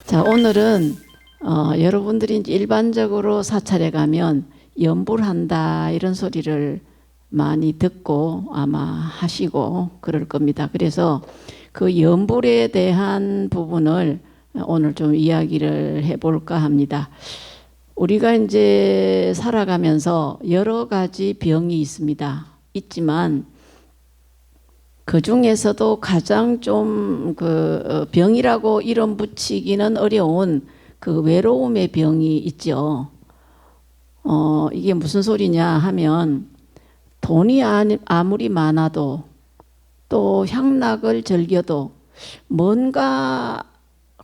자, 오늘은 여러분들이 이제 일반적으로 사찰에 가면 염불 한다 이런 소리를 많이 듣고 아마 하시고 그럴 겁니다. 그래서 그 염불에 대한 부분을 오늘 좀 이야기를 해볼까 합니다. 우리가 이제 살아가면서 여러 가지 병이 있지만 그 중에서도 가장 좀 병이라고 이름 붙이기는 어려운 그 외로움의 병이 있죠. 이게 무슨 소리냐 하면 돈이 아무리 많아도 또 향락을 즐겨도 뭔가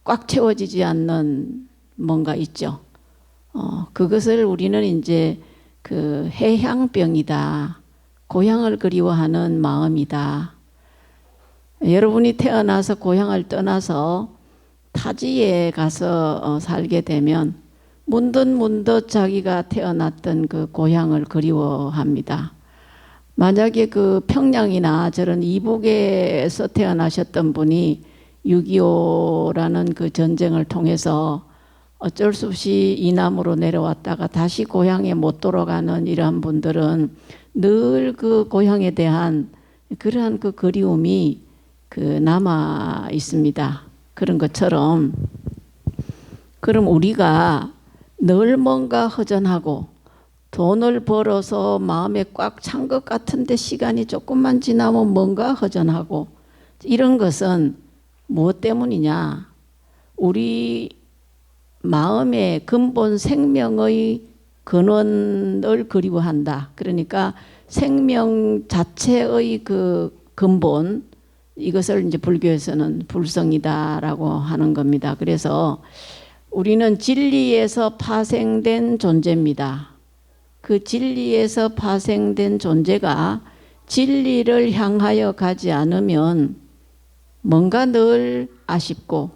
꽉 채워지지 않는 뭔가 있죠. 그것을 우리는 이제 그 해향병이다. 고향을 그리워하는 마음이다. 여러분이 태어나서 고향을 떠나서 타지에 가서 살게 되면 문득 자기가 태어났던 그 고향을 그리워합니다. 만약에 그 평양이나 저런 이북에서 태어나셨던 분이 6.25라는 그 전쟁을 통해서 어쩔 수 없이 이남으로 내려왔다가 다시 고향에 못 돌아가는 이러한 분들은 늘 그 고향에 대한 그러한 그 그리움이 남아 있습니다. 그런 것처럼 그럼 우리가 늘 뭔가 허전하고 돈을 벌어서 마음에 꽉 찬 것 같은데 시간이 조금만 지나면 뭔가 허전하고 이런 것은 무엇 때문이냐? 우리 마음의 근본 생명의 근원을 그리워한다. 그러니까 생명 자체의 그 근본 이것을 이제 불교에서는 불성이다라고 하는 겁니다. 그래서 우리는 진리에서 파생된 존재입니다. 그 진리에서 파생된 존재가 진리를 향하여 가지 않으면 뭔가 늘 아쉽고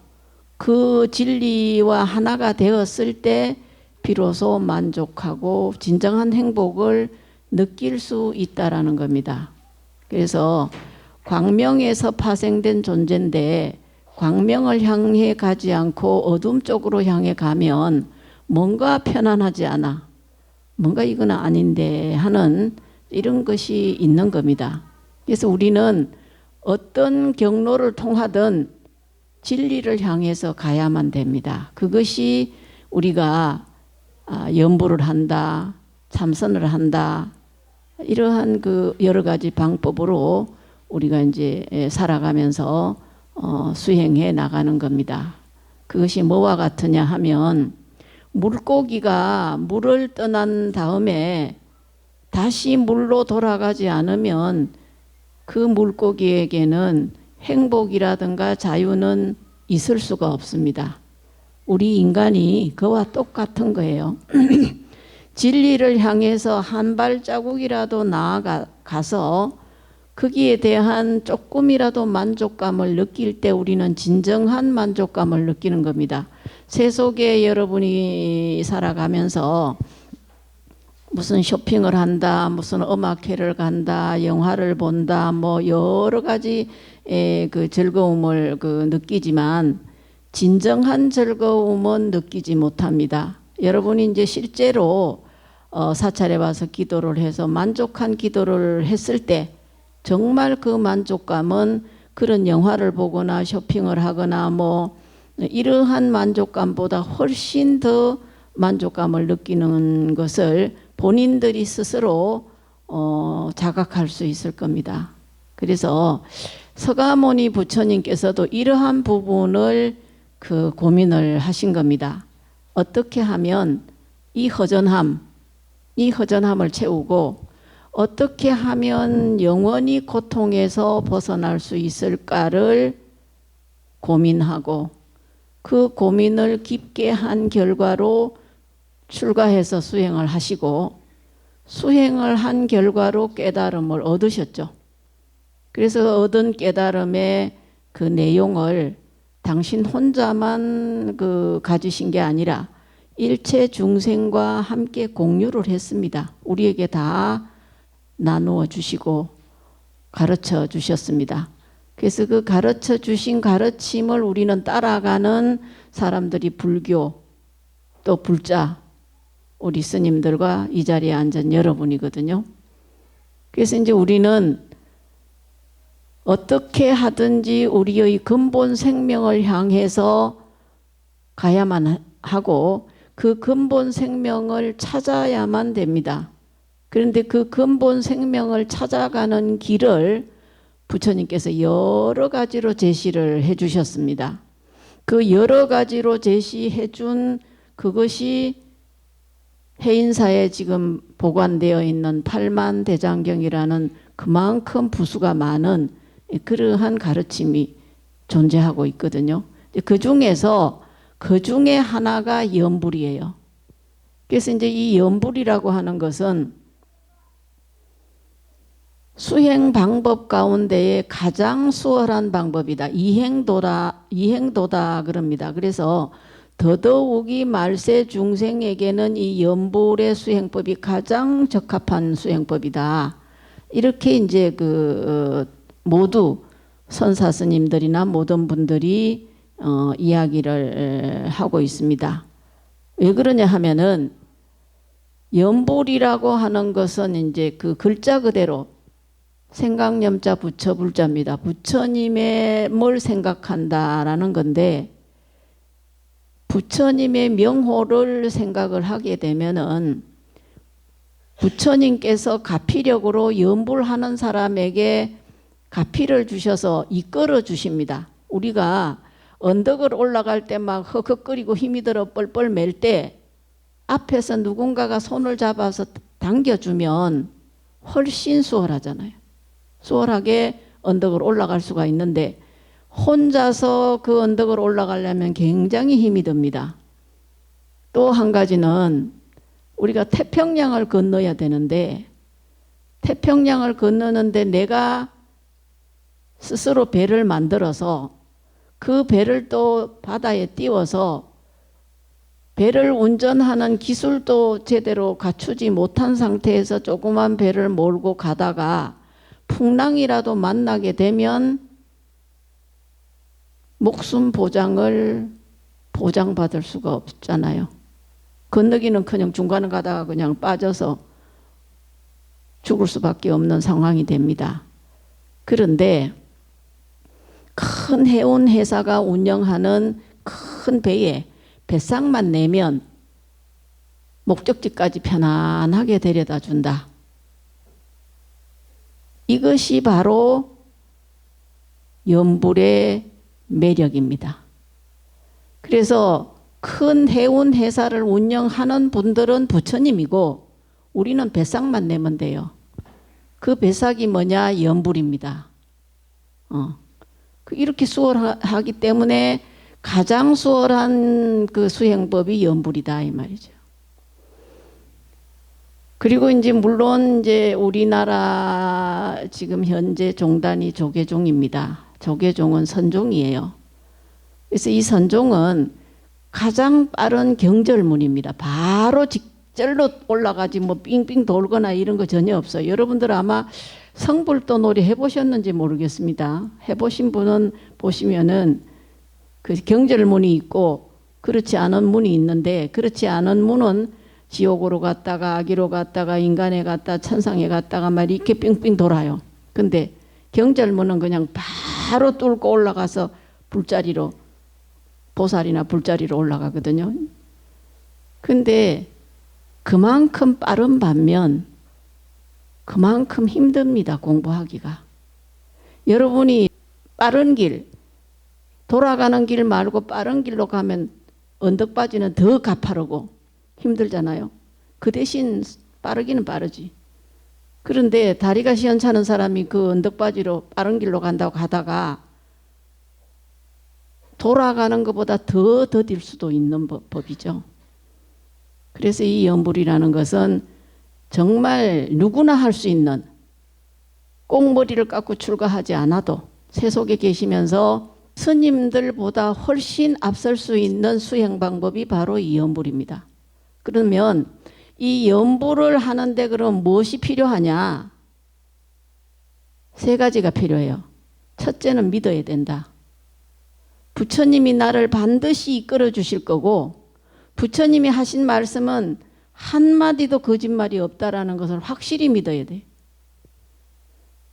그 진리와 하나가 되었을 때 비로소 만족하고 진정한 행복을 느낄 수 있다라는 겁니다. 그래서 광명에서 파생된 존재인데 광명을 향해 가지 않고 어둠 쪽으로 향해 가면 뭔가 편안하지 않아. 뭔가 이건 아닌데 하는 이런 것이 있는 겁니다. 그래서 우리는 어떤 경로를 통하든 진리를 향해서 가야만 됩니다. 그것이 우리가 염불을 한다, 참선을 한다, 이러한 그 여러 가지 방법으로 우리가 이제 살아가면서 수행해 나가는 겁니다. 그것이 뭐와 같으냐 하면 물고기가 물을 떠난 다음에 다시 물로 돌아가지 않으면 그 물고기에게는 행복이라든가 자유는 있을 수가 없습니다. 우리 인간이 그와 똑같은 거예요. 진리를 향해서 한 발자국이라도 나아가서 거기에 대한 조금이라도 만족감을 느낄 때 우리는 진정한 만족감을 느끼는 겁니다. 세속에 여러분이 살아가면서 무슨 쇼핑을 한다, 무슨 음악회를 간다, 영화를 본다, 뭐 여러 가지 그 즐거움을 느끼지만 진정한 즐거움은 느끼지 못합니다. 여러분이 이제 실제로 사찰에 와서 기도를 해서 만족한 기도를 했을 때 정말 그 만족감은 그런 영화를 보거나 쇼핑을 하거나 뭐 이러한 만족감보다 훨씬 더 만족감을 느끼는 것을 본인들이 스스로 자각할 수 있을 겁니다. 그래서 서가모니 부처님께서도 이러한 부분을 고민을 하신 겁니다. 어떻게 하면 이 허전함을 채우고 어떻게 하면 영원히 고통에서 벗어날 수 있을까를 고민하고 그 고민을 깊게 한 결과로 출가해서 수행을 하시고 수행을 한 결과로 깨달음을 얻으셨죠. 그래서 얻은 깨달음의 그 내용을 당신 혼자만 가지신 게 아니라 일체 중생과 함께 공유를 했습니다. 우리에게 다 나누어 주시고 가르쳐 주셨습니다. 그래서 그 가르쳐 주신 가르침을 우리는 따라가는 사람들이 불교 또 불자 우리 스님들과 이 자리에 앉은 여러분이거든요. 그래서 이제 우리는 어떻게 하든지 우리의 근본 생명을 향해서 가야만 하고 그 근본 생명을 찾아야만 됩니다. 그런데 그 근본 생명을 찾아가는 길을 부처님께서 여러 가지로 제시를 해 주셨습니다. 그 여러 가지로 제시해 준 그것이 해인사에 지금 보관되어 있는 팔만대장경이라는 그만큼 부수가 많은 그러한 가르침이 존재하고 있거든요. 그 중에서 그 중에 하나가 염불이에요. 그래서 이제 이 염불이라고 하는 것은 수행 방법 가운데에 가장 수월한 방법이다. 이행도다 그럽니다. 그래서 더더욱이 말세 중생에게는 이 염불의 수행법이 가장 적합한 수행법이다. 이렇게 이제 모두 선사 스님들이나 모든 분들이 이야기를 하고 있습니다. 왜 그러냐 하면은 염불이라고 하는 것은 이제 그 글자 그대로 생각염자 부처불자입니다. 부처님의 뭘 생각한다라는 건데 부처님의 명호를 생각을 하게 되면은 부처님께서 가피력으로 염불하는 사람에게 가피를 주셔서 이끌어 주십니다. 우리가 언덕을 올라갈 때 막 헉헉거리고 힘이 들어 뻘뻘 맬 때 앞에서 누군가가 손을 잡아서 당겨주면 훨씬 수월하잖아요. 수월하게 언덕을 올라갈 수가 있는데 혼자서 그 언덕을 올라가려면 굉장히 힘이 듭니다. 또 한 가지는 우리가 태평양을 건너야 되는데 태평양을 건너는데 내가 스스로 배를 만들어서 그 배를 또 바다에 띄워서 배를 운전하는 기술도 제대로 갖추지 못한 상태에서 조그만 배를 몰고 가다가 풍랑이라도 만나게 되면 목숨 보장을 보장받을 수가 없잖아요. 건너기는커녕 중간에 가다가 그냥 빠져서 죽을 수밖에 없는 상황이 됩니다. 그런데 큰 해운 회사가 운영하는 큰 배에 배상만 내면 목적지까지 편안하게 데려다 준다. 이것이 바로 염불의 매력입니다. 그래서 큰 해운 회사를 운영하는 분들은 부처님이고 우리는 배상만 내면 돼요. 그 배삭이 뭐냐? 염불입니다. 이렇게 수월하기 때문에 가장 수월한 그 수행법이 염불이다 이 말이죠. 그리고 이제 물론 이제 우리나라 지금 현재 종단이 조계종입니다. 조계종은 선종이에요. 그래서 이 선종은 가장 빠른 경절문입니다. 바로 직절로 올라가지 뭐 삥삥 돌거나 이런 거 전혀 없어요. 여러분들 아마 성불도 놀이 해보셨는지 모르겠습니다. 해보신 분은 보시면은 그 경절문이 있고 그렇지 않은 문이 있는데 그렇지 않은 문은 지옥으로 갔다가 아기로 갔다가 인간에 갔다 천상에 갔다가 막 이렇게 삥삥 돌아요. 근데 경절문은 그냥 바로 뚫고 올라가서 불자리로 보살이나 불자리로 올라가거든요. 근데 그만큼 빠른 반면 그만큼 힘듭니다. 공부하기가. 여러분이 빠른 길 돌아가는 길 말고 빠른 길로 가면 언덕바지는 더 가파르고 힘들잖아요. 그 대신 빠르기는 빠르지. 그런데 다리가 시원찮은 사람이 그 언덕바지로 빠른 길로 간다고 가다가 돌아가는 것보다 더 더딜 수도 있는 법이죠. 그래서 이 염불이라는 것은 정말 누구나 할 수 있는 꼭 머리를 깎고 출가하지 않아도 세속에 계시면서 스님들보다 훨씬 앞설 수 있는 수행 방법이 바로 이 염불입니다. 그러면 이 염불을 하는데 그럼 무엇이 필요하냐? 세 가지가 필요해요. 첫째는 믿어야 된다. 부처님이 나를 반드시 이끌어 주실 거고 부처님이 하신 말씀은 한마디도 거짓말이 없다라는 것을 확실히 믿어야 돼.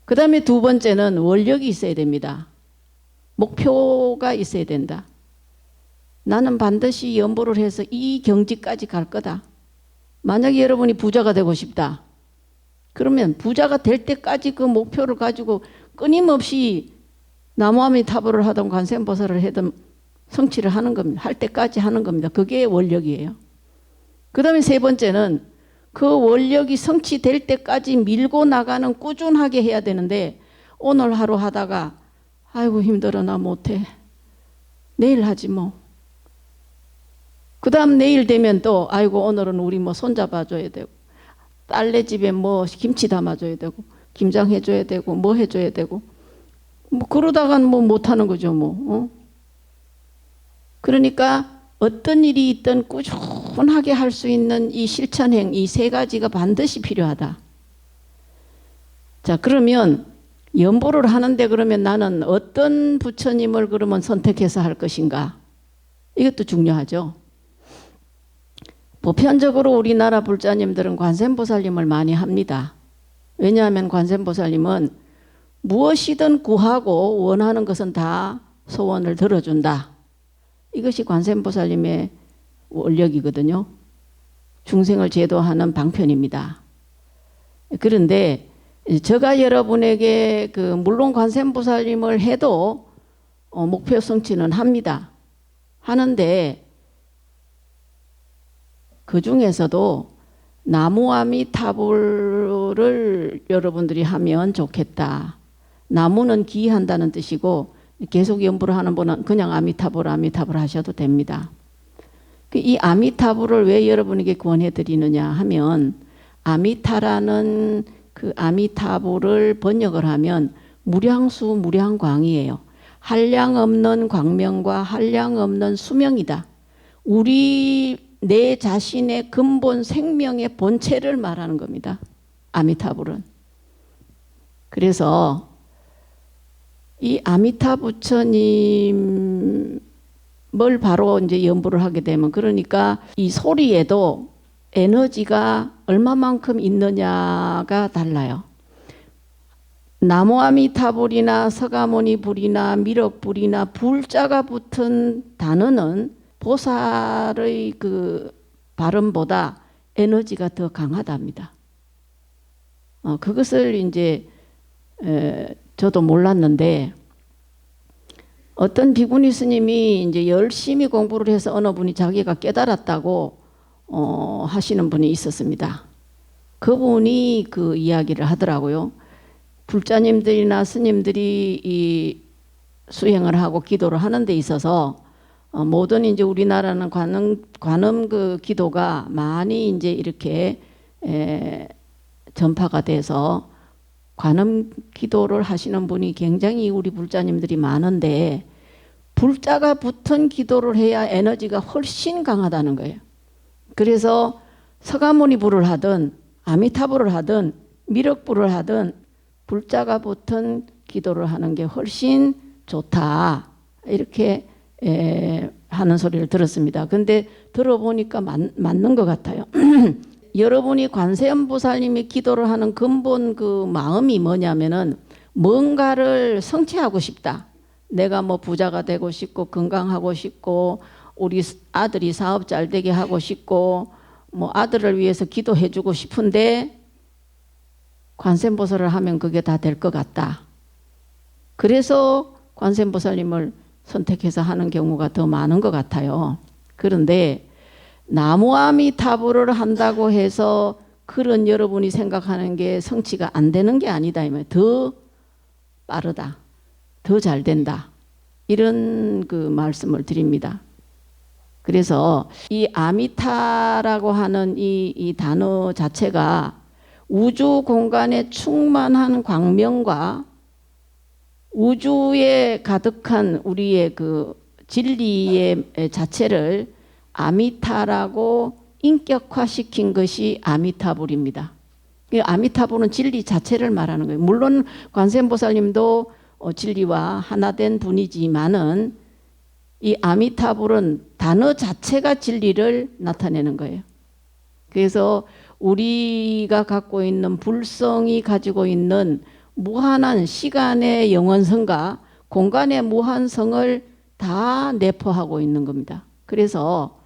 그 다음에 두 번째는 원력이 있어야 됩니다. 목표가 있어야 된다. 나는 반드시 연보를 해서 이 경지까지 갈 거다. 만약에 여러분이 부자가 되고 싶다. 그러면 부자가 될 때까지 그 목표를 가지고 끊임없이 나무아미타불을 하든 관세음보살을 하든 성취를 하는 겁니다. 할 때까지 하는 겁니다. 그게 원력이에요. 그 다음에 세 번째는 그 원력이 성취될 때까지 밀고 나가는 꾸준하게 해야 되는데 오늘 하루 하다가 아이고 힘들어 나 못해. 내일 하지 뭐. 그 다음 내일 되면 또 아이고 오늘은 우리 뭐 손잡아줘야 되고 딸네 집에 뭐 김치 담아줘야 되고 김장 해줘야 되고 뭐 해줘야 되고 뭐 그러다간 뭐 못하는 거죠 뭐. 그러니까 어떤 일이 있든 꾸준하게 할 수 있는 이 실천행 이 세 가지가 반드시 필요하다. 자 그러면 연보를 하는데 그러면 나는 어떤 부처님을 그러면 선택해서 할 것인가? 이것도 중요하죠. 보편적으로 우리나라 불자님들은 관세음보살님을 많이 합니다. 왜냐하면 관세음보살님은 무엇이든 구하고 원하는 것은 다 소원을 들어준다. 이것이 관세음보살님의 원력이거든요. 중생을 제도하는 방편입니다. 그런데 제가 여러분에게 물론 관세음보살님을 해도 목표 성취는 합니다. 하는데 그 중에서도 나무아미타불을 여러분들이 하면 좋겠다. 나무는 기한다는 뜻이고 계속 연부를 하는 분은 그냥 아미타불 하셔도 됩니다. 이 아미타불을 왜 여러분에게 권해 드리느냐 하면 아미타라는 그 아미타불을 번역을 하면 무량수 무량광이에요. 한량 없는 광명과 한량 없는 수명이다. 우리 내 자신의 근본 생명의 본체를 말하는 겁니다. 아미타불은. 그래서 이 아미타 부처님을 바로 이제 연부를 하게 되면 그러니까 이 소리에도 에너지가 얼마만큼 있느냐가 달라요. 나무아미타불이나 서가모니불이나 미륵불이나 불자가 붙은 단어는 보살의 그 발음보다 에너지가 더 강하답니다. 그것을 이제 저도 몰랐는데 어떤 비구니 스님이 이제 열심히 공부를 해서 어느 분이 자기가 깨달았다고 하시는 분이 있었습니다. 그분이 그 이야기를 하더라고요. 불자님들이나 스님들이 이 수행을 하고 기도를 하는 데 있어서 모든 이제 우리나라는 관음 그 기도가 많이 이제 이렇게 전파가 돼서 관음 기도를 하시는 분이 굉장히 우리 불자님들이 많은데 불자가 붙은 기도를 해야 에너지가 훨씬 강하다는 거예요. 그래서 서가모니불을 하든 아미타불을 하든 미륵불을 하든 불자가 붙은 기도를 하는 게 훨씬 좋다. 이렇게 하는 소리를 들었습니다. 근데 들어보니까 맞는 것 같아요. 여러분이 관세음보살님이 기도를 하는 근본 그 마음이 뭐냐면은 뭔가를 성취하고 싶다. 내가 뭐 부자가 되고 싶고 건강하고 싶고 우리 아들이 사업 잘 되게 하고 싶고 뭐 아들을 위해서 기도해 주고 싶은데 관세음보살을 하면 그게 다 될 것 같다. 그래서 관세음보살님을 선택해서 하는 경우가 더 많은 것 같아요. 그런데 나무아미타불을 한다고 해서 그런 여러분이 생각하는 게 성취가 안 되는 게 아니다. 더 빠르다. 더 잘 된다. 이런 그 말씀을 드립니다. 그래서 이 아미타라고 하는 이 단어 자체가 우주 공간에 충만한 광명과 우주에 가득한 우리의 그 진리의 자체를 아미타라고 인격화시킨 것이 아미타불입니다. 아미타불은 진리 자체를 말하는 거예요. 물론 관세음보살님도 진리와 하나된 분이지만은 이 아미타불은 단어 자체가 진리를 나타내는 거예요. 그래서 우리가 갖고 있는 불성이 가지고 있는 무한한 시간의 영원성과 공간의 무한성을 다 내포하고 있는 겁니다. 그래서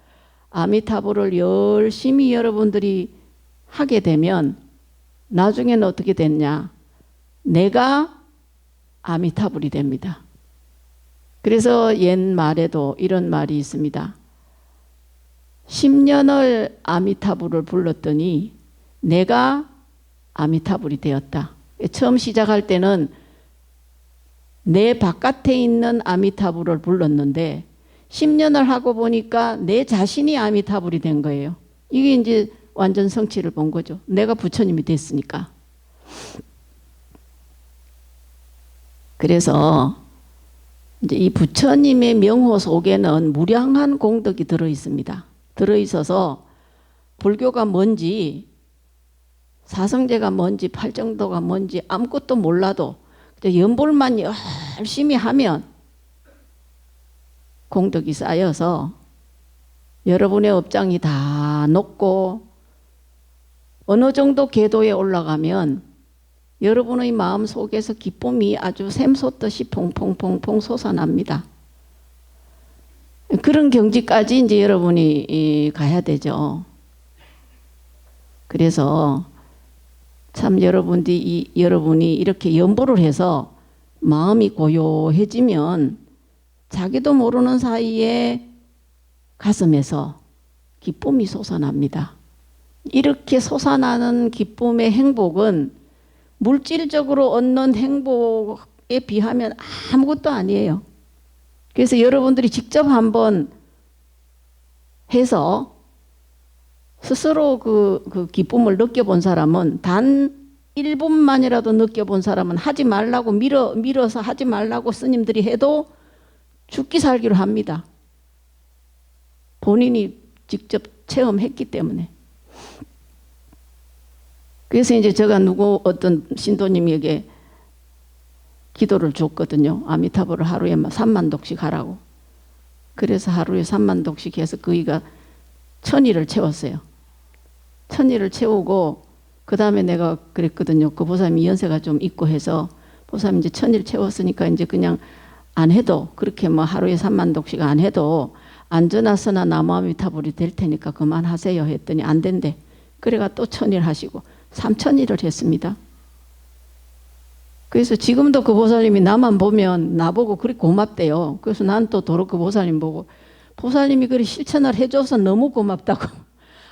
아미타불을 열심히 여러분들이 하게 되면 나중에는 어떻게 됐냐? 내가 아미타불이 됩니다. 그래서 옛말에도 이런 말이 있습니다. 10년을 아미타불을 불렀더니 내가 아미타불이 되었다. 처음 시작할 때는 내 바깥에 있는 아미타불을 불렀는데 10년을 하고 보니까 내 자신이 아미타불이 된 거예요. 이게 이제 완전 성취를 본 거죠. 내가 부처님이 됐으니까. 그래서 이제 이 부처님의 명호 속에는 무량한 공덕이 들어 있습니다. 들어 있어서 불교가 뭔지, 사성제가 뭔지, 팔정도가 뭔지 아무것도 몰라도 연불만 열심히 하면 공덕이 쌓여서 여러분의 업장이 다 높고 어느 정도 궤도에 올라가면 여러분의 마음 속에서 기쁨이 아주 샘솟듯이 퐁퐁퐁퐁 솟아납니다. 그런 경지까지 이제 여러분이 가야 되죠. 그래서 참 여러분이 이렇게 연보를 해서 마음이 고요해지면 자기도 모르는 사이에 가슴에서 기쁨이 솟아납니다. 이렇게 솟아나는 기쁨의 행복은 물질적으로 얻는 행복에 비하면 아무것도 아니에요. 그래서 여러분들이 직접 한번 해서 스스로 그 기쁨을 느껴본 사람은 단 1분만이라도 느껴본 사람은 하지 말라고 밀어서 하지 말라고 스님들이 해도 죽기 살기로 합니다. 본인이 직접 체험했기 때문에. 그래서 이제 제가 어떤 신도님에게 기도를 줬거든요. 아미타불을 하루에 3만독씩 하라고. 그래서 하루에 3만독씩 해서 그이가 1000일을 채웠어요. 1000일을 채우고 그 다음에 내가 그랬거든요. 그 보살님이 연세가 좀 있고 해서 보살님 이제 1000일 채웠으니까 이제 그냥 안 해도 그렇게 뭐 하루에 3만독씩 안 해도 안전하서나 나무아미타불이 될 테니까 그만하세요 했더니 안 된대. 그래가 또 1000일 하시고 3000일을 했습니다. 그래서 지금도 그 보살님이 나만 보면 나보고 그렇게 고맙대요. 그래서 난 또 도로 그 보살님 보고 보살님이 그렇게 실천을 해줘서 너무 고맙다고.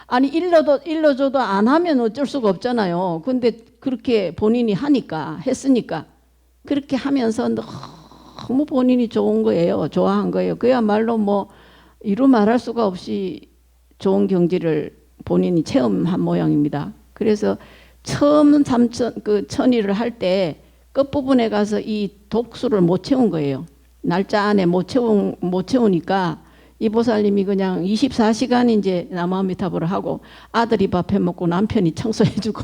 아니 일러줘도 안 하면 어쩔 수가 없잖아요. 근데 그렇게 본인이 하니까 했으니까 그렇게 하면서 너무 본인이 좋은 거예요. 좋아한 거예요. 그야말로 뭐 이루 말할 수가 없이 좋은 경지를 본인이 체험한 모양입니다. 그래서 처음 1000일을 할 때 끝부분에 가서 이 독수를 못 채운 거예요. 날짜 안에 못 채우니까 이 보살님이 그냥 24시간 이제 나무아미타불을 하고 아들이 밥 해먹고 남편이 청소해주고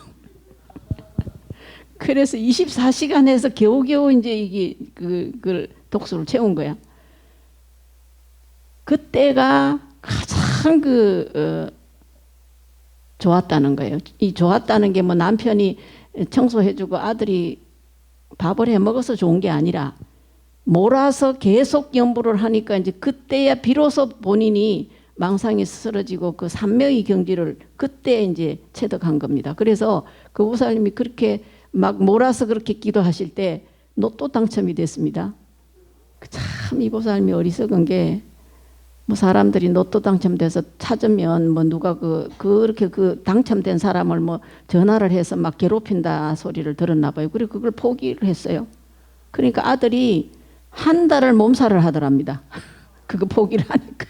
그래서 24시간 해서 겨우겨우 이제 이게 그 독수를 채운 거야. 그때가 가장 좋았다는 거예요. 이 좋았다는 게 뭐 남편이 청소해주고 아들이 밥을 해 먹어서 좋은 게 아니라 몰아서 계속 연부를 하니까 이제 그때야 비로소 본인이 망상이 쓰러지고 그 삼매의 경지를 그때 이제 체득한 겁니다. 그래서 그 보살님이 그렇게 막 몰아서 그렇게 기도하실 때 로또 당첨이 됐습니다. 참 이 보살님이 어리석은 게 뭐 사람들이 로또 당첨돼서 찾으면 뭐 누가 그렇게 당첨된 사람을 뭐 전화를 해서 막 괴롭힌다 소리를 들었나 봐요. 그리고 그걸 포기를 했어요. 그러니까 아들이 한 달을 몸살을 하더랍니다. 그거 포기를 하니까.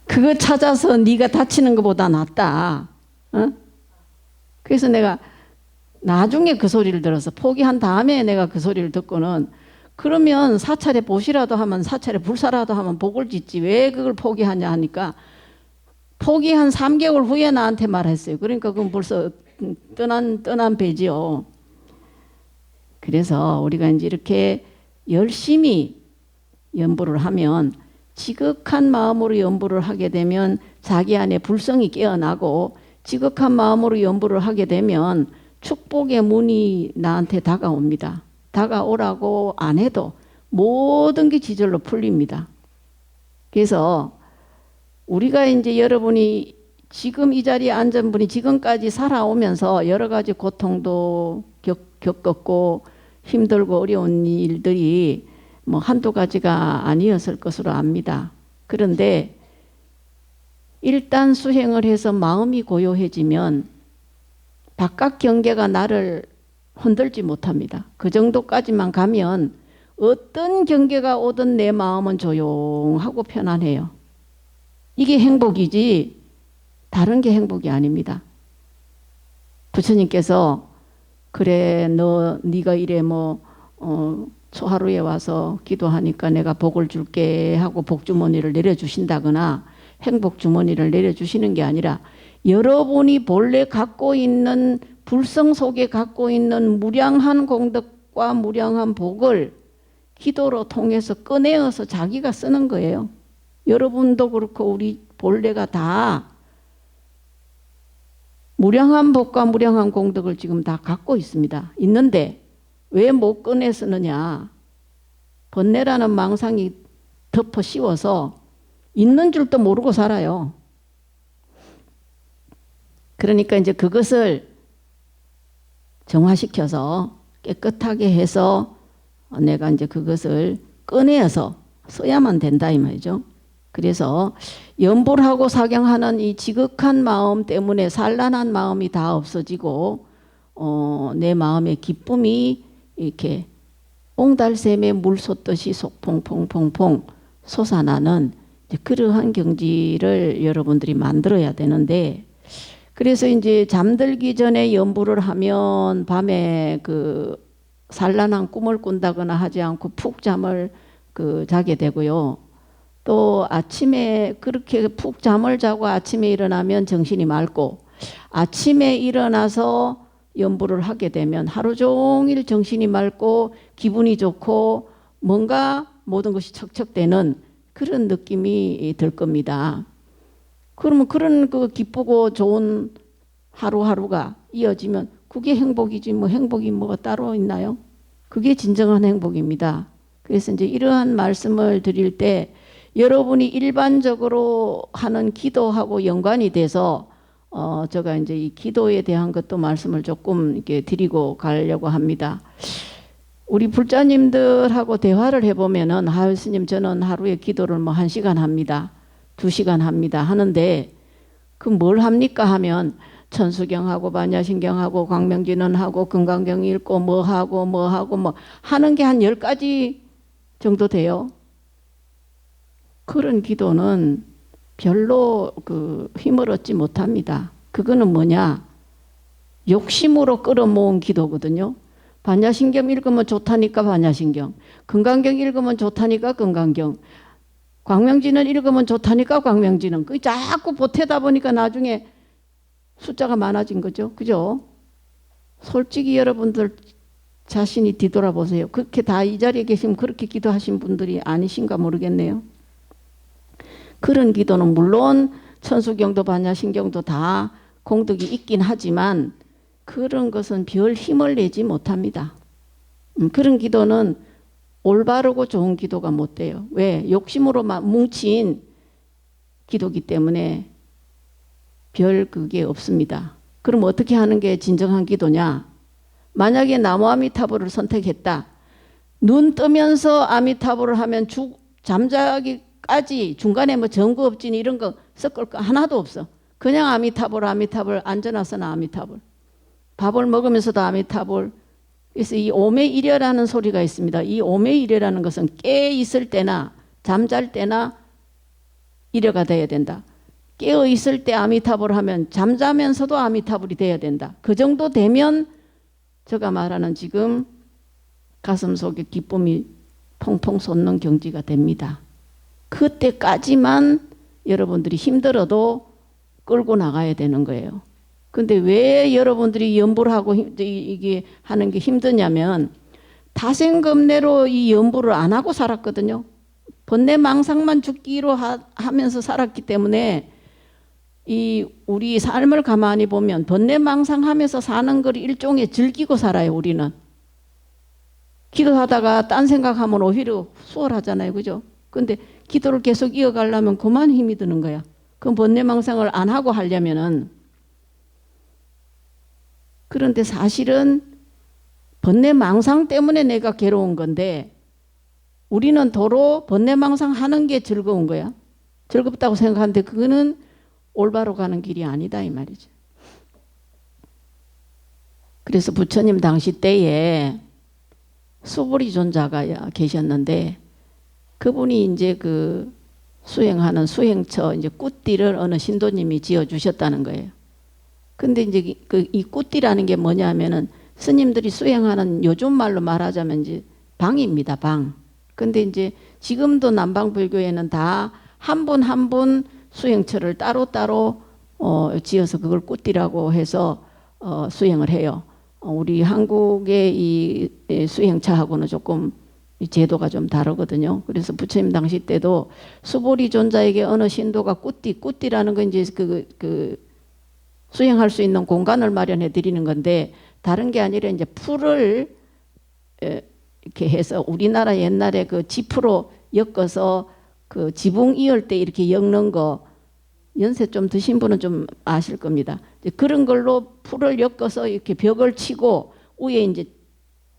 그거 찾아서 네가 다치는 것보다 낫다. 어? 그래서 내가 나중에 그 소리를 들어서 포기한 다음에 내가 그 소리를 듣고는 그러면 사찰에 보시라도 하면 사찰에 불사라도 하면 복을 짓지 왜 그걸 포기하냐 하니까 포기한 3개월 후에 나한테 말했어요. 그러니까 그건 벌써 떠난 배지요. 그래서 우리가 이제 이렇게 열심히 연부를 하면, 지극한 마음으로 연부를 하게 되면 자기 안에 불성이 깨어나고, 지극한 마음으로 연부를 하게 되면 축복의 문이 나한테 다가옵니다. 다가오라고 안 해도 모든 게 지절로 풀립니다. 그래서 우리가 이제 여러분이 지금 이 자리에 앉은 분이 지금까지 살아오면서 여러 가지 고통도 겪었고 힘들고 어려운 일들이 뭐 한두 가지가 아니었을 것으로 압니다. 그런데 일단 수행을 해서 마음이 고요해지면 바깥 경계가 나를 흔들지 못합니다. 그 정도까지만 가면 어떤 경계가 오든 내 마음은 조용하고 편안해요. 이게 행복이지 다른 게 행복이 아닙니다. 부처님께서 그래 네가 이래 초하루에 와서 기도하니까 내가 복을 줄게 하고 복주머니를 내려주신다거나 행복주머니를 내려주시는 게 아니라, 여러분이 본래 갖고 있는 불성 속에 갖고 있는 무량한 공덕과 무량한 복을 기도로 통해서 꺼내어서 자기가 쓰는 거예요. 여러분도 그렇고 우리 본래가 다 무량한 복과 무량한 공덕을 지금 다 갖고 있습니다. 있는데 왜 못 꺼내 쓰느냐? 번뇌라는 망상이 덮어 씌워서 있는 줄도 모르고 살아요. 그러니까 이제 그것을 정화시켜서 깨끗하게 해서 내가 이제 그것을 꺼내어서 써야만 된다 이 말이죠. 그래서 연불 하고 사경하는 이 지극한 마음 때문에 산란한 마음이 다 없어지고 내 마음의 기쁨이 이렇게 옹달샘에 물 솟듯이 속퐁퐁퐁퐁 솟아나는 그러한 경지를 여러분들이 만들어야 되는데, 그래서 이제 잠들기 전에 연부를 하면 밤에 그 산란한 꿈을 꾼다거나 하지 않고 푹 잠을 자게 되고요. 또 아침에 그렇게 푹 잠을 자고 아침에 일어나면 정신이 맑고, 아침에 일어나서 연부를 하게 되면 하루 종일 정신이 맑고 기분이 좋고 뭔가 모든 것이 척척되는 그런 느낌이 들 겁니다. 그러면 그런 그 기쁘고 좋은 하루하루가 이어지면 그게 행복이지 뭐 행복이 뭐가 따로 있나요? 그게 진정한 행복입니다. 그래서 이제 이러한 말씀을 드릴 때 여러분이 일반적으로 하는 기도하고 연관이 돼서 제가 이제 이 기도에 대한 것도 말씀을 조금 이렇게 드리고 가려고 합니다. 우리 불자님들하고 대화를 해보면은 스님 저는 하루에 기도를 뭐 1시간 합니다. 2시간 합니다. 하는데 그 뭘 합니까 하면 천수경하고 반야신경하고 광명진언하고 금강경 읽고 뭐 하고 하는 게 한 10가지 정도 돼요. 그런 기도는 별로 힘을 얻지 못합니다. 그거는 뭐냐? 욕심으로 끌어모은 기도거든요. 반야신경 읽으면 좋다니까 반야신경, 금강경 읽으면 좋다니까 금강경, 광명진언 읽으면 좋다니까 광명진언. 그 자꾸 보태다 보니까 나중에 숫자가 많아진 거죠. 그죠? 솔직히 여러분들 자신이 뒤돌아보세요. 그렇게 다 이 자리에 계시면 그렇게 기도하신 분들이 아니신가 모르겠네요. 그런 기도는 물론 천수경도 반야신경도 다 공덕이 있긴 하지만 그런 것은 별 힘을 내지 못합니다. 그런 기도는 올바르고 좋은 기도가 못 돼요. 왜? 욕심으로 뭉친 기도기 때문에 별 그게 없습니다. 그럼 어떻게 하는 게 진정한 기도냐? 만약에 나무아미타불을 선택했다. 눈 뜨면서 아미타불을 하면 잠자기까지 중간에 뭐 정구업진 이런 거 섞을 거 하나도 없어. 그냥 아미타불 앉아나서는 아미타불. 밥을 먹으면서도 아미타불. 그래서 이 오매이려라는 소리가 있습니다. 이 오매이려라는 것은 깨 있을 때나 잠잘 때나 이려가 돼야 된다. 깨어 있을 때 아미타불 하면 잠자면서도 아미타불이 돼야 된다. 그 정도 되면 제가 말하는 지금 가슴 속에 기쁨이 펑펑 솟는 경지가 됩니다. 그때까지만 여러분들이 힘들어도 끌고 나가야 되는 거예요. 근데 왜 여러분들이 연불하고 이게 하는 게 힘드냐면 다생겁내로 이 연부를 안 하고 살았거든요. 번뇌망상만 죽기로 하면서 살았기 때문에 이 우리 삶을 가만히 보면 번뇌망상하면서 사는 걸 일종의 즐기고 살아요. 우리는 기도하다가 딴 생각하면 오히려 수월하잖아요, 그죠? 근데 기도를 계속 이어가려면 그만 힘이 드는 거야. 그럼 번뇌망상을 안 하고 하려면은. 그런데 사실은 번뇌망상 때문에 내가 괴로운 건데 우리는 도로 번뇌망상 하는 게 즐거운 거야. 즐겁다고 생각하는데 그거는 올바로 가는 길이 아니다 이 말이죠. 그래서 부처님 당시 때에 수보리 존자가 계셨는데 그분이 이제 그 수행하는 수행처 이제 꾸띠를 어느 신도님이 지어 주셨다는 거예요. 근데 이제 이 꾸띠라는 게 뭐냐면은 스님들이 수행하는 요즘 말로 말하자면 이제 방입니다, 방. 근데 이제 지금도 남방불교에는 다 한 분 한 분 수행처를 따로따로 지어서 그걸 꾸띠라고 해서 수행을 해요. 우리 한국의 이 수행처하고는 조금 제도가 좀 다르거든요. 그래서 부처님 당시 때도 수보리 존자에게 어느 신도가 꾸띠라는 건 이제 그 수행할 수 있는 공간을 마련해 드리는 건데 다른 게 아니라 이제 풀을 이렇게 해서 우리나라 옛날에 그 지프로 엮어서 그 지붕 이을 때 이렇게 엮는 거 연세 좀 드신 분은 좀 아실 겁니다. 이제 그런 걸로 풀을 엮어서 이렇게 벽을 치고 위에 이제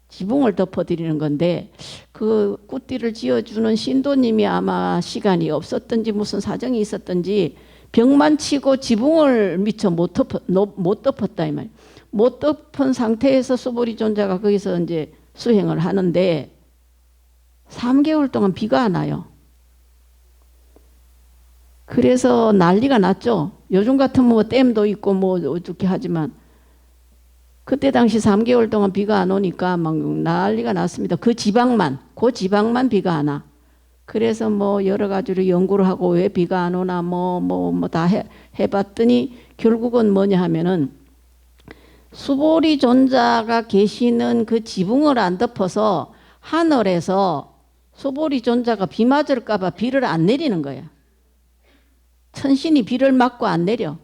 지붕을 덮어드리는 건데 그 꾸띠를 지어주는 신도님이 아마 시간이 없었든지 무슨 사정이 있었든지 벽만 치고 지붕을 미처 못 덮었다 이 말이에요. 못 덮은 상태에서 수보리 존자가 거기서 이제 수행을 하는데 3개월 동안 비가 안 와요. 그래서 난리가 났죠. 요즘 같으면 뭐 댐도 있고 뭐 어떻게 하지만 그때 당시 3개월 동안 비가 안 오니까 막 난리가 났습니다. 그 지방만 비가 안 와. 그래서 뭐 여러 가지로 연구를 하고 왜 비가 안 오나 뭐 다 해봤더니 결국은 뭐냐 하면은 수보리 존자가 계시는 그 지붕을 안 덮어서 하늘에서 수보리 존자가 비 맞을까봐 비를 안 내리는 거야. 천신이 비를 맞고 안 내려.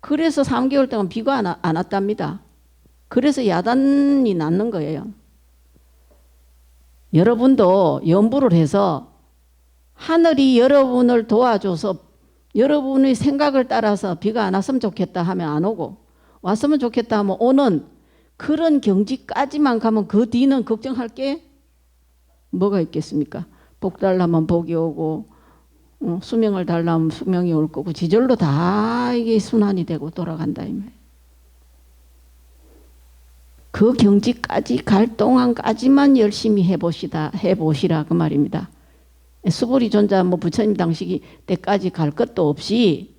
그래서 3개월 동안 비가 안 왔답니다. 그래서 야단이 났는 거예요. 여러분도 연부를 해서 하늘이 여러분을 도와줘서 여러분의 생각을 따라서 비가 안 왔으면 좋겠다 하면 안 오고 왔으면 좋겠다 하면 오는 그런 경지까지만 가면 그 뒤는 걱정할 게 뭐가 있겠습니까? 복 달라면 복이 오고 수명을 달라면 수명이 올 거고 지절로 다 이게 순환이 되고 돌아간다 이 말이에요. 그 경지까지 갈 동안까지만 열심히 해보시라 그 말입니다. 수보리 존자 뭐 부처님 당시 때까지 갈 것도 없이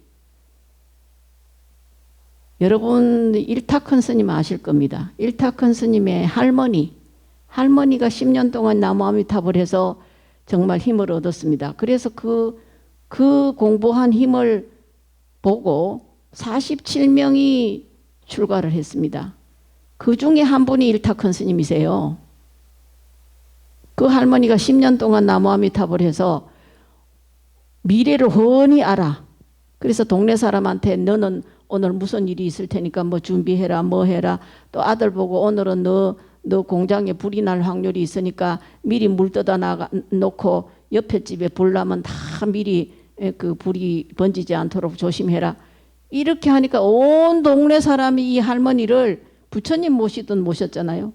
여러분 일타큰 스님 아실 겁니다. 일타큰 스님의 할머니가 10년 동안 나무아미탑을 해서 정말 힘을 얻었습니다. 그래서 그 공부한 힘을 보고 47명이 출가를 했습니다. 그 중에 한 분이 일타큰 스님이세요. 그 할머니가 10년 동안 나무아미탑을 해서 미래를 훤히 알아. 그래서 동네 사람한테 너는 오늘 무슨 일이 있을 테니까 뭐 준비해라 뭐 해라. 또 아들 보고 오늘은 너 공장에 불이 날 확률이 있으니까 미리 물 떠다 놓고 옆에 집에 불 나면 다 미리 그 불이 번지지 않도록 조심해라. 이렇게 하니까 온 동네 사람이 이 할머니를 부처님 모시든 모셨잖아요.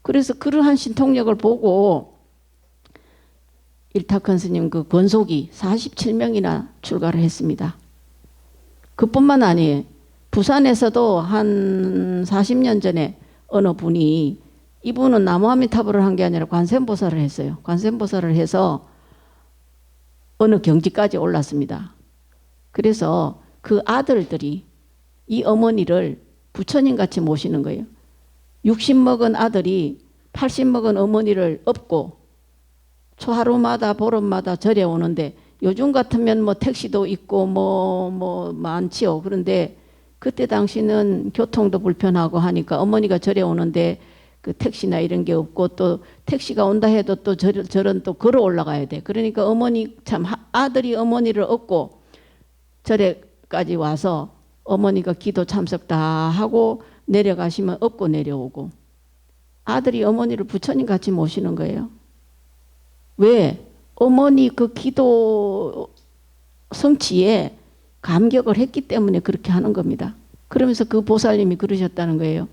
그래서 그러한 신통력을 보고 일타큰 스님 그 권속이 47명이나 출가를 했습니다. 그뿐만 아니에요. 부산에서도 한 40년 전에 어느 분이 이분은 나무아미타불을 한 게 아니라 관세음보살을 했어요. 관세음보살을 해서 어느 경지까지 올랐습니다. 그래서 그 아들들이 이 어머니를 부처님같이 모시는 거예요. 60 먹은 아들이 80 먹은 어머니를 업고 초하루마다 보름마다 절에 오는데 요즘 같으면 뭐 택시도 있고 뭐 많지요. 그런데 그때 당시는 교통도 불편하고 하니까 어머니가 절에 오는데 그 택시나 이런 게 없고 또 택시가 온다 해도 또 저런 또 걸어 올라가야 돼. 그러니까 어머니 참 아들이 어머니를 업고 절에까지 와서 어머니가 기도 참석 다 하고 내려가시면 업고 내려오고 아들이 어머니를 부처님 같이 모시는 거예요. 왜? 어머니 그 기도 성취에 감격을 했기 때문에 그렇게 하는 겁니다. 그러면서 그 보살님이 그러셨다는 거예요.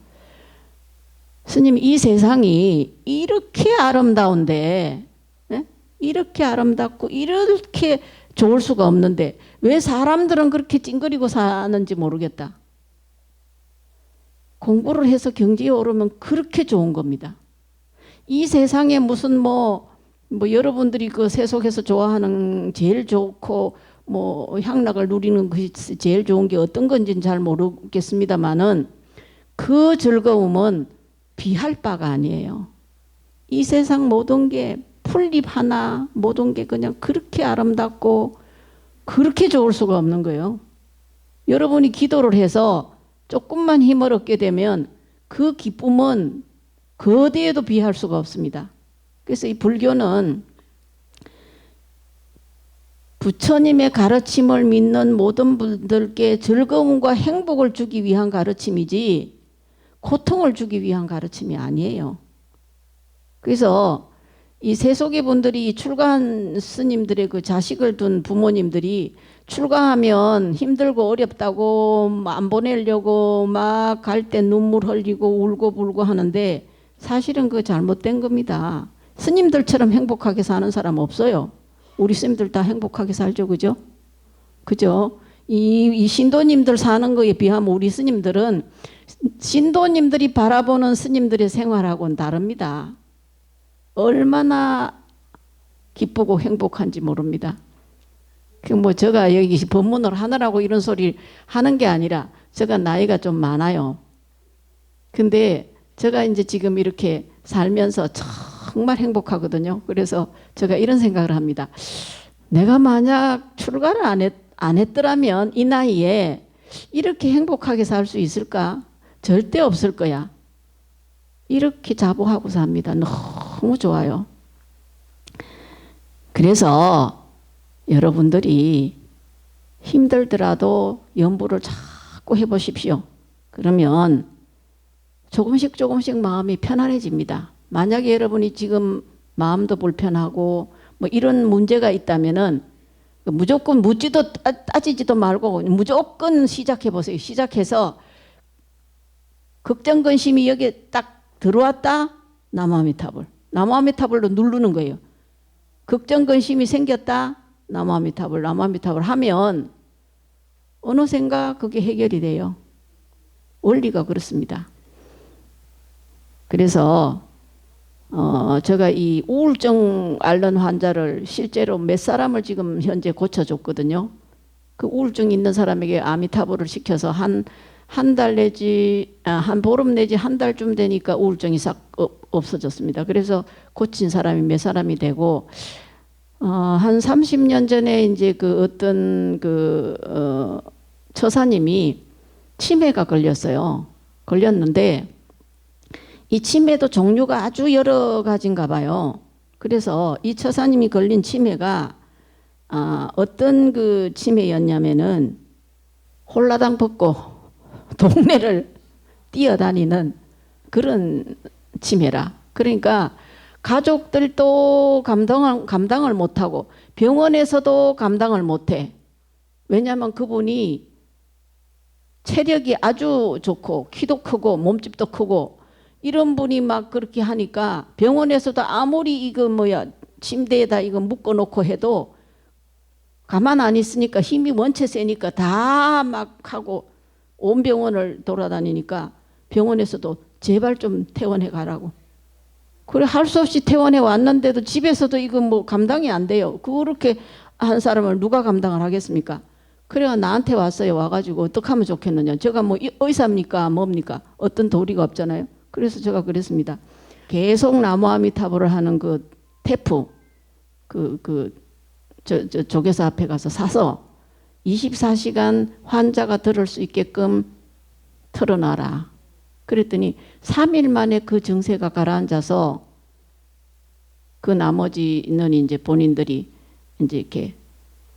스님, 이 세상이 이렇게 아름다운데, 네? 이렇게 아름답고 이렇게 좋을 수가 없는데 왜 사람들은 그렇게 찡그리고 사는지 모르겠다. 공부를 해서 경지에 오르면 그렇게 좋은 겁니다. 이 세상에 무슨 뭐 여러분들이 그 세속에서 좋아하는 제일 좋고 뭐 향락을 누리는 것이 제일 좋은 게 어떤 건지는 잘 모르겠습니다만은 그 즐거움은 비할 바가 아니에요. 이 세상 모든 게 풀잎 하나 모든 게 그냥 그렇게 아름답고 그렇게 좋을 수가 없는 거예요. 여러분이 기도를 해서 조금만 힘을 얻게 되면 그 기쁨은 그 어디에도 비할 수가 없습니다. 그래서 이 불교는 부처님의 가르침을 믿는 모든 분들께 즐거움과 행복을 주기 위한 가르침이지 고통을 주기 위한 가르침이 아니에요. 그래서 이 세속의 분들이 출가한 스님들의 그 자식을 둔 부모님들이 출가하면 힘들고 어렵다고 안 보내려고 막 갈 때 눈물 흘리고 울고 불고 하는데 사실은 그거 잘못된 겁니다. 스님들처럼 행복하게 사는 사람 없어요. 우리 스님들 다 행복하게 살죠. 그죠? 그죠? 이 신도님들 사는 거에 비하면 우리 스님들은 신도님들이 바라보는 스님들의 생활하고는 다릅니다. 얼마나 기쁘고 행복한지 모릅니다. 뭐 제가 여기 법문을 하느라고 이런 소리 하는 게 아니라 제가 나이가 좀 많아요. 근데 제가 이제 지금 이렇게 살면서 정말 행복하거든요. 그래서 제가 이런 생각을 합니다. 내가 만약 출가를 안 했더라면 이 나이에 이렇게 행복하게 살 수 있을까? 절대 없을 거야. 이렇게 자부하고 삽니다. 너무 좋아요. 그래서 여러분들이 힘들더라도 연부를 자꾸 해보십시오. 그러면 조금씩 조금씩 마음이 편안해집니다. 만약에 여러분이 지금 마음도 불편하고 뭐 이런 문제가 있다면은 무조건 묻지도 따지지도 말고 무조건 시작해 보세요. 시작해서 걱정 근심이 여기에 딱 들어왔다. 나무아미타불. 나무아미타불로 누르는 거예요. 걱정 근심이 생겼다. 나무아미타불. 나무아미타불 하면 어느샌가 그게 해결이 돼요. 원리가 그렇습니다. 그래서 제가 이 우울증 앓는 환자를 실제로 몇 사람을 지금 현재 고쳐줬거든요. 그 우울증 있는 사람에게 아미타불을 시켜서 한 달 내지 한 보름 내지 한 달쯤 되니까 우울증이 싹 없어졌습니다. 그래서 고친 사람이 몇 사람이 되고 한 30년 전에 이제 그 어떤 처사님이 치매가 걸렸어요. 걸렸는데 이 치매도 종류가 아주 여러 가지인가 봐요. 그래서 이 처사님이 걸린 치매가 어떤 그 치매였냐면은 홀라당 벗고 동네를 뛰어다니는 그런 치매라. 그러니까 가족들도 감당을 못하고 병원에서도 감당을 못해. 왜냐하면 그분이 체력이 아주 좋고 키도 크고 몸집도 크고 이런 분이 막 그렇게 하니까 병원에서도 아무리 이거 침대에다 이거 묶어놓고 해도 가만 안 있으니까 힘이 원체 세니까 다 막 하고 온 병원을 돌아다니니까 병원에서도 제발 좀 퇴원해 가라고. 그래 할 수 없이 퇴원해 왔는데도 집에서도 이거 뭐 감당이 안 돼요. 그렇게 한 사람을 누가 감당을 하겠습니까? 그래가 나한테 왔어요. 와가지고 어떻게 하면 좋겠느냐. 제가 뭐 의사입니까? 뭡니까? 어떤 도리가 없잖아요. 그래서 제가 그랬습니다. 계속 나무아미타불을 하는 그 테프 조계사 앞에 가서 사서 24시간 환자가 들을 수 있게끔 틀어놔라. 그랬더니 3일 만에 그 증세가 가라앉아서 그 나머지는 이제 본인들이 이제 이렇게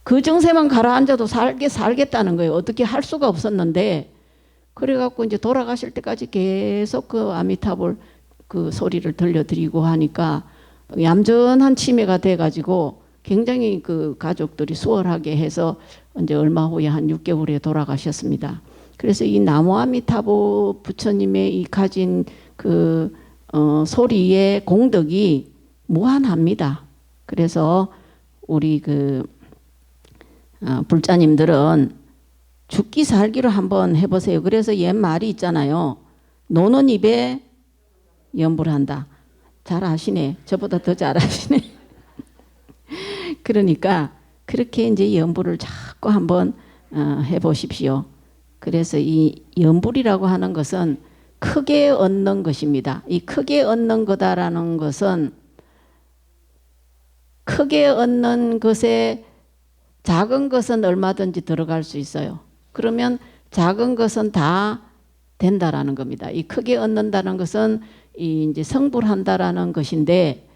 그 증세만 가라앉아도 살겠다는 거예요. 어떻게 할 수가 없었는데, 그래갖고 이제 돌아가실 때까지 계속 그 아미타불 그 소리를 들려드리고 하니까 얌전한 치매가 돼가지고 굉장히 그 가족들이 수월하게 해서 이제 얼마 후에 한 6개월에 돌아가셨습니다. 그래서 이 나무아미타불 부처님의 이 가진 그 소리의 공덕이 무한합니다. 그래서 우리 그 불자님들은 죽기 살기로 한번 해보세요. 그래서 옛 말이 있잖아요. 노는 입에 연불 한다. 잘 아시네. 저보다 더 잘 아시네. 그러니까 그렇게 이제 연불을 자꾸 한번 해보십시오. 그래서 이 연불이라고 하는 것은 크게 얻는 것입니다. 이 크게 얻는 거다라는 것은 크게 얻는 것에 작은 것은 얼마든지 들어갈 수 있어요. 그러면 작은 것은 다 된다라는 겁니다. 이 크게 얻는다는 것은 이 이제 성불한다라는 것인데,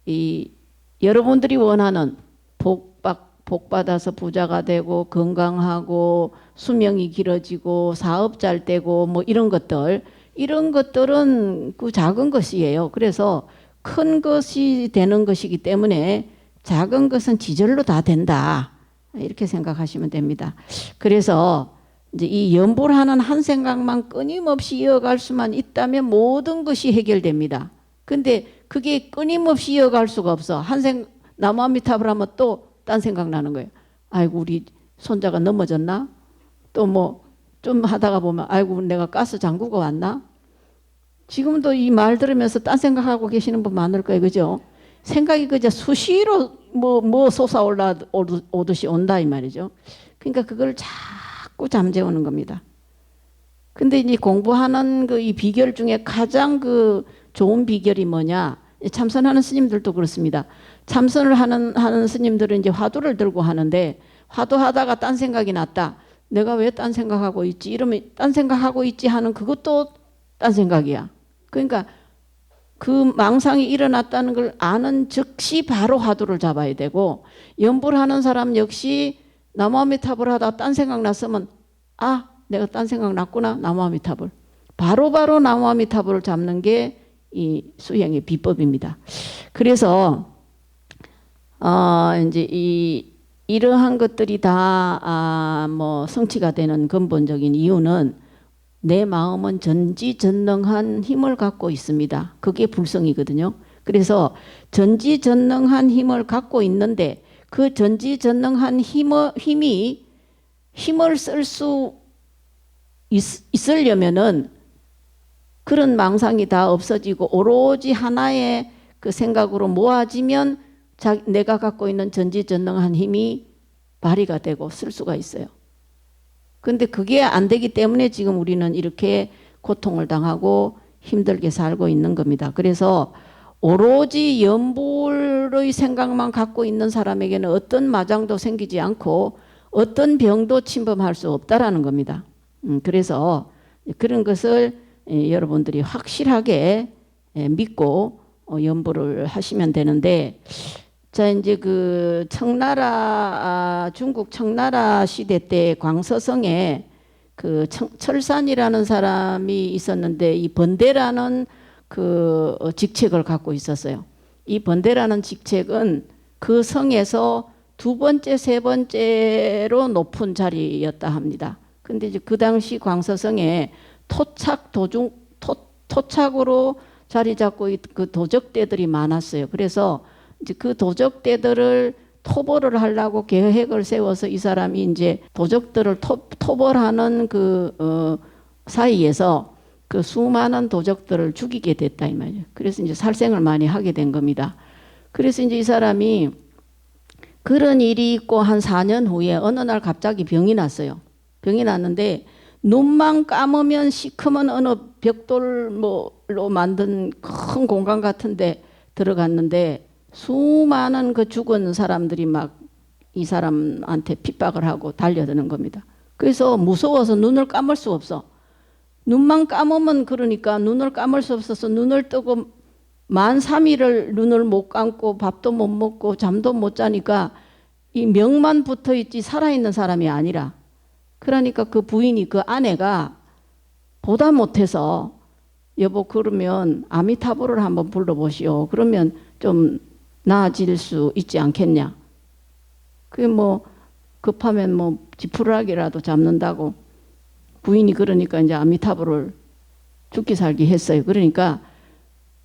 이 여러분들이 원하는 복 받아서 부자가 되고 건강하고 수명이 길어지고 사업 잘 되고 뭐 이런 것들은 그 작은 것이에요. 그래서 큰 것이 되는 것이기 때문에 작은 것은 지절로 다 된다. 이렇게 생각하시면 됩니다. 그래서 이제 이 연불하는 한 생각만 끊임없이 이어갈 수만 있다면 모든 것이 해결됩니다. 근데 그게 끊임없이 이어갈 수가 없어. 나무아미타불 하면 또 딴 생각 나는 거예요. 아이고 우리 손자가 넘어졌나? 또 뭐 좀 하다가 보면 아이고 내가 가스 장구가 왔나? 지금도 이 말 들으면서 딴 생각하고 계시는 분 많을 거예요. 그죠? 생각이 그저 수시로 뭐 솟아오르듯이 온다 이 말이죠. 그러니까 그걸 자꾸 잠재우는 겁니다. 근데 이제 공부하는 그 이 비결 중에 가장 그 좋은 비결이 뭐냐? 참선하는 스님들도 그렇습니다. 참선을 하는 스님들은 이제 화두를 들고 하는데, 화두하다가 딴 생각이 났다. 내가 왜 딴 생각하고 있지? 이러면 딴 생각하고 있지 하는 그것도 딴 생각이야. 그러니까 그 망상이 일어났다는 걸 아는 즉시 바로 화두를 잡아야 되고, 연불하는 사람 역시 나무아미타불 하다가 딴 생각 났으면 아 내가 딴 생각 났구나. 나무아미타불. 바로바로 나무아미타불을 잡는 게 이 수행의 비법입니다. 그래서 이제 이러한 것들이 다 뭐 성취가 되는 근본적인 이유는 내 마음은 전지전능한 힘을 갖고 있습니다. 그게 불성이거든요. 그래서 전지전능한 힘을 갖고 있는데 그 전지전능한 힘을 쓸 수 있으려면은 그런 망상이 다 없어지고 오로지 하나의 그 생각으로 모아지면 내가 갖고 있는 전지전능한 힘이 발휘가 되고 쓸 수가 있어요. 근데 그게 안 되기 때문에 지금 우리는 이렇게 고통을 당하고 힘들게 살고 있는 겁니다. 그래서 오로지 연불의 생각만 갖고 있는 사람에게는 어떤 마장도 생기지 않고 어떤 병도 침범할 수 없다라는 겁니다. 그래서 그런 것을 여러분들이 확실하게 믿고 연불을 하시면 되는데, 자 이제 그 청나라 중국 청나라 시대 때 광서성에 그 철산이라는 사람이 있었는데 이 번대라는 그 직책을 갖고 있었어요. 이 번대라는 직책은 그 성에서 두 번째, 세 번째로 높은 자리였다 합니다. 근데 이제 그 당시 광서성에 토착으로 자리 잡고 그 도적대들이 많았어요. 그래서 이제 그 도적대들을 토벌을 하려고 계획을 세워서 이 사람이 이제 도적들을 토벌하는 그 사이에서 그 수많은 도적들을 죽이게 됐다 이 말이에요. 그래서 이제 살생을 많이 하게 된 겁니다. 그래서 이제 이 사람이 그런 일이 있고 한 4년 후에 어느 날 갑자기 병이 났어요. 병이 났는데 눈만 감으면 시커먼 어느 벽돌로 만든 큰 공간 같은데 들어갔는데 수많은 그 죽은 사람들이 막 이 사람한테 핍박을 하고 달려드는 겁니다. 그래서 무서워서 눈을 감을 수 없어. 눈만 감으면 그러니까 눈을 감을 수 없어서 눈을 뜨고 만 3일을 눈을 못 감고 밥도 못 먹고 잠도 못 자니까 이 명만 붙어 있지 살아있는 사람이 아니라, 그러니까 그 부인이, 그 아내가 보다 못해서 여보 그러면 아미타불을 한번 불러보시오. 그러면 좀 나아질 수 있지 않겠냐. 그게 뭐 급하면 뭐 지푸라기라도 잡는다고 부인이 그러니까 이제 아미타불을 죽기 살기 했어요. 그러니까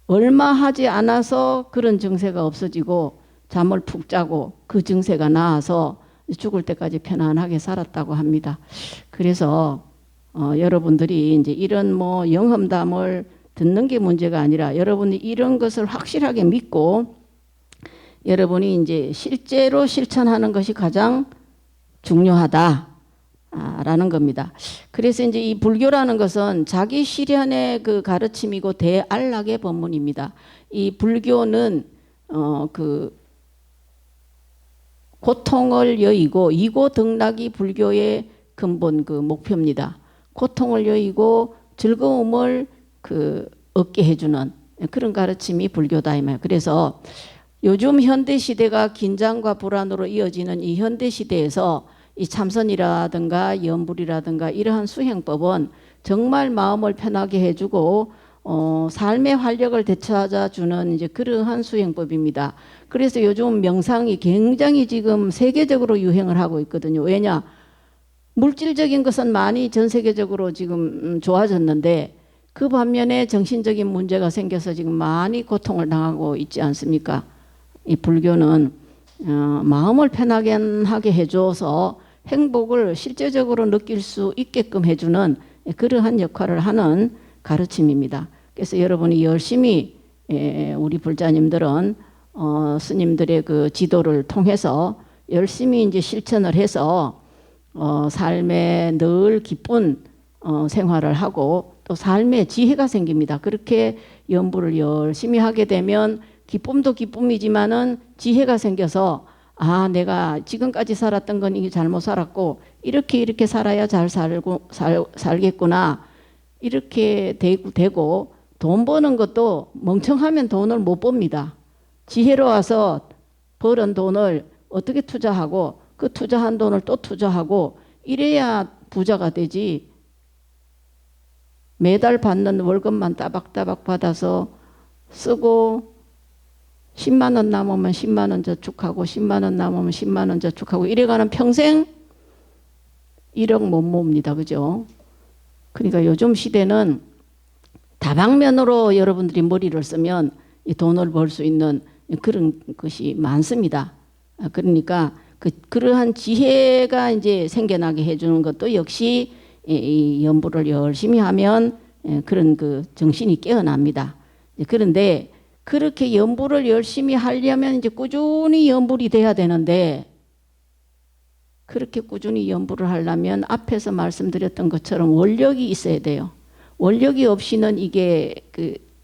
얼마 하지 않아서 그런 증세가 없어지고 잠을 푹 자고 그 증세가 나아서 죽을 때까지 편안하게 살았다고 합니다. 그래서 여러분들이 이제 이런 뭐 영험담을 듣는 게 문제가 아니라 여러분이 이런 것을 확실하게 믿고 여러분이 이제 실제로 실천하는 것이 가장 중요하다라는 겁니다. 그래서 이제 이 불교라는 것은 자기 실현의 그 가르침이고 대안락의 법문입니다. 이 불교는 그 고통을 여의고 이고등락이 불교의 근본 그 목표입니다. 고통을 여의고 즐거움을 그 얻게 해주는 그런 가르침이 불교다 이 말. 그래서 요즘 현대 시대가 긴장과 불안으로 이어지는 이 현대 시대에서 이 참선이라든가 염불이라든가 이러한 수행법은 정말 마음을 편하게 해주고 삶의 활력을 되찾아 주는 이제 그러한 수행법입니다. 그래서 요즘 명상이 굉장히 지금 세계적으로 유행을 하고 있거든요. 왜냐? 물질적인 것은 많이 전 세계적으로 지금 좋아졌는데 그 반면에 정신적인 문제가 생겨서 지금 많이 고통을 당하고 있지 않습니까? 이 불교는 마음을 편하게 하게 해줘서 행복을 실제적으로 느낄 수 있게끔 해주는 그러한 역할을 하는 가르침입니다. 그래서 여러분이 열심히 우리 불자님들은 스님들의 그 지도를 통해서 열심히 이제 실천을 해서 삶에 늘 기쁜 생활을 하고 또 삶에 지혜가 생깁니다. 그렇게 연부를 열심히 하게 되면 기쁨도 기쁨이지만은 지혜가 생겨서 아 내가 지금까지 살았던 건 이게 잘못 살았고 이렇게 살아야 잘 살겠구나 이렇게 되고 돈 버는 것도 멍청하면 돈을 못 법니다. 지혜로워서 벌은 돈을 어떻게 투자하고 그 투자한 돈을 또 투자하고 이래야 부자가 되지. 매달 받는 월급만 따박따박 받아서 쓰고 10만 원 남으면 10만 원 저축하고 10만 원 남으면 10만 원 저축하고 이래가는 평생 1억 못 모읍니다. 그죠? 그러니까 요즘 시대는 다방면으로 여러분들이 머리를 쓰면 이 돈을 벌 수 있는 그런 것이 많습니다. 그러니까 그러한 지혜가 이제 생겨나게 해주는 것도 역시 이 연부를 열심히 하면 그런 그 정신이 깨어납니다. 그런데 그렇게 연부를 열심히 하려면 이제 꾸준히 연불이 돼야 되는데 그렇게 꾸준히 연부를 하려면 앞에서 말씀드렸던 것처럼 원력이 있어야 돼요. 원력이 없이는 이게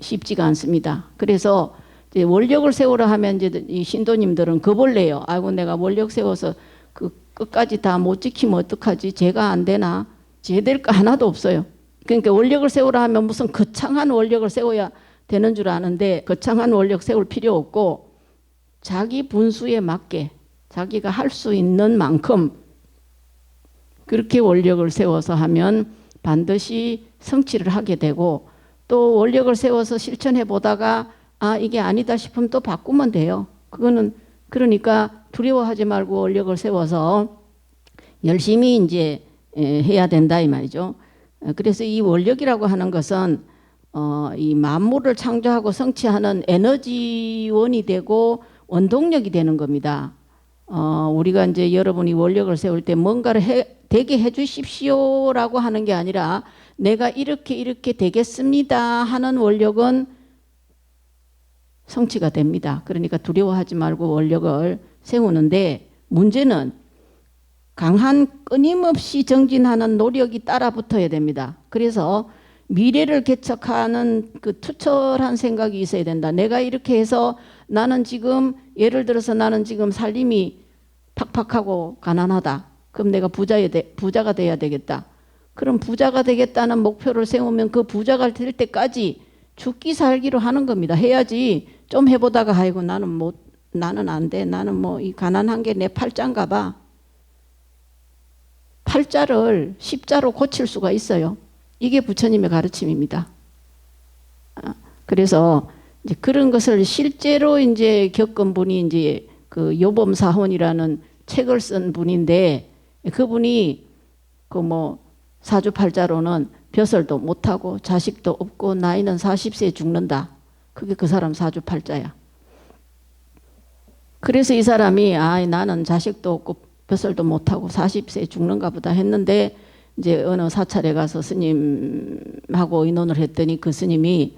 쉽지가 않습니다. 그래서 이제 원력을 세우라 하면 이제 이 신도님들은 겁을 내요. 아이고 내가 원력 세워서 그 끝까지 다 못 지키면 어떡하지? 제가 안 되나? 제 될 거 하나도 없어요. 그러니까 원력을 세우라 하면 무슨 거창한 원력을 세워야 되는 줄 아는데 거창한 원력 세울 필요 없고 자기 분수에 맞게 자기가 할 수 있는 만큼 그렇게 원력을 세워서 하면 반드시 성취를 하게 되고 또 원력을 세워서 실천해 보다가 아 이게 아니다 싶으면 또 바꾸면 돼요. 그거는 그러니까 두려워하지 말고 원력을 세워서 열심히 이제 해야 된다 이 말이죠. 그래서 이 원력이라고 하는 것은 이 만물을 창조하고 성취하는 에너지원이 되고 원동력이 되는 겁니다. 우리가 이제 여러분이 원력을 세울 때 뭔가를 되게 해 주십시오라고 하는 게 아니라 내가 이렇게 되겠습니다 하는 원력은 성취가 됩니다. 그러니까 두려워하지 말고 원력을 세우는데 문제는 강한 끊임없이 정진하는 노력이 따라 붙어야 됩니다. 그래서 미래를 개척하는 그 투철한 생각이 있어야 된다. 내가 이렇게 해서 나는 지금 예를 들어서 나는 지금 살림이 팍팍하고 가난하다. 그럼 내가 부자가 돼야 되겠다. 그럼 부자가 되겠다는 목표를 세우면 그 부자가 될 때까지 죽기 살기로 하는 겁니다. 해야지. 좀 해보다가 아이고 나는 안 돼. 나는 뭐 이 가난한 게 내 팔자인가 봐. 팔자를 십자로 고칠 수가 있어요. 이게 부처님의 가르침입니다. 그래서 이제 그런 것을 실제로 이제 겪은 분이 이제 그 요범사혼이라는 책을 쓴 분인데, 그분이 그 뭐 사주팔자로는 벼슬도 못하고 자식도 없고 나이는 40세에 죽는다. 그게 그 사람 사주팔자야. 그래서 이 사람이 나는 자식도 없고 벼슬도 못하고 40세에 죽는가 보다 했는데, 이제 어느 사찰에 가서 스님하고 의논을 했더니 그 스님이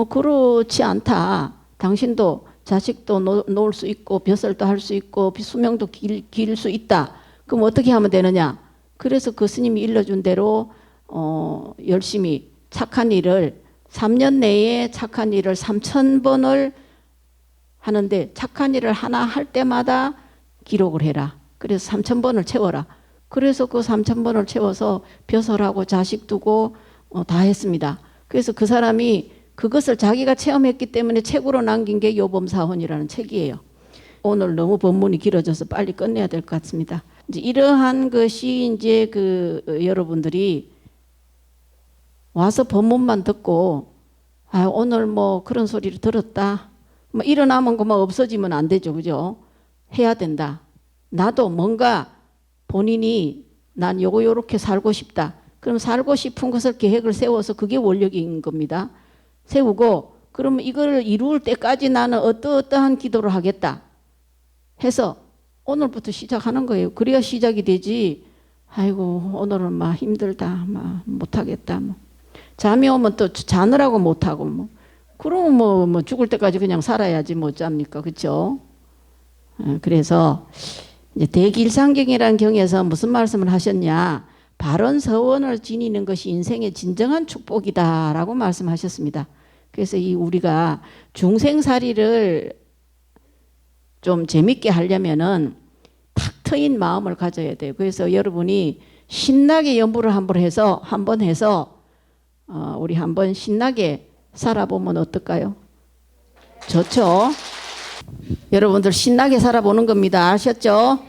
그렇지 않다. 당신도 자식도 놓을 수 있고 벼슬도 할 수 있고 수명도 길 수 있다. 그럼 어떻게 하면 되느냐? 그래서 그 스님이 일러준 대로 열심히 착한 일을 3년 내에 착한 일을 3,000번을 하는데, 착한 일을 하나 할 때마다 기록을 해라. 그래서 3,000번을 채워라. 그래서 그 3,000번을 채워서 벼슬하고 자식 두고 다 했습니다. 그래서 그 사람이 그것을 자기가 체험했기 때문에 책으로 남긴 게 요범사혼이라는 책이에요. 오늘 너무 본문이 길어져서 빨리 끝내야 될 것 같습니다. 이제 이러한 것이 이제 여러분들이 와서 본문만 듣고 오늘 뭐 그런 소리를 들었다. 뭐 일어나면 그만 없어지면 안 되죠, 그죠? 해야 된다. 나도 뭔가 본인이 난 요렇게 살고 싶다. 그럼 살고 싶은 것을 계획을 세워서 그게 원력인 겁니다. 세우고 그러면 이걸 이룰 때까지 나는 어떠한 기도를 하겠다 해서 오늘부터 시작하는 거예요. 그래야 시작이 되지. 아이고 오늘은 막 힘들다, 막 못하겠다. 뭐 잠이 오면 또 자느라고 못하고 뭐 그러면 뭐 죽을 때까지 그냥 살아야지 뭐 짭니까, 그렇죠? 그래서 이제 대길상경이라는 경에서 무슨 말씀을 하셨냐? 바른 서원을 지니는 것이 인생의 진정한 축복이다라고 말씀하셨습니다. 그래서 우리가 중생살이를 좀 재밌게 하려면은 탁 트인 마음을 가져야 돼요. 그래서 여러분이 신나게 연부를 한번 해서 우리 한번 신나게 살아보면 어떨까요? 좋죠? 여러분들 신나게 살아보는 겁니다. 아셨죠?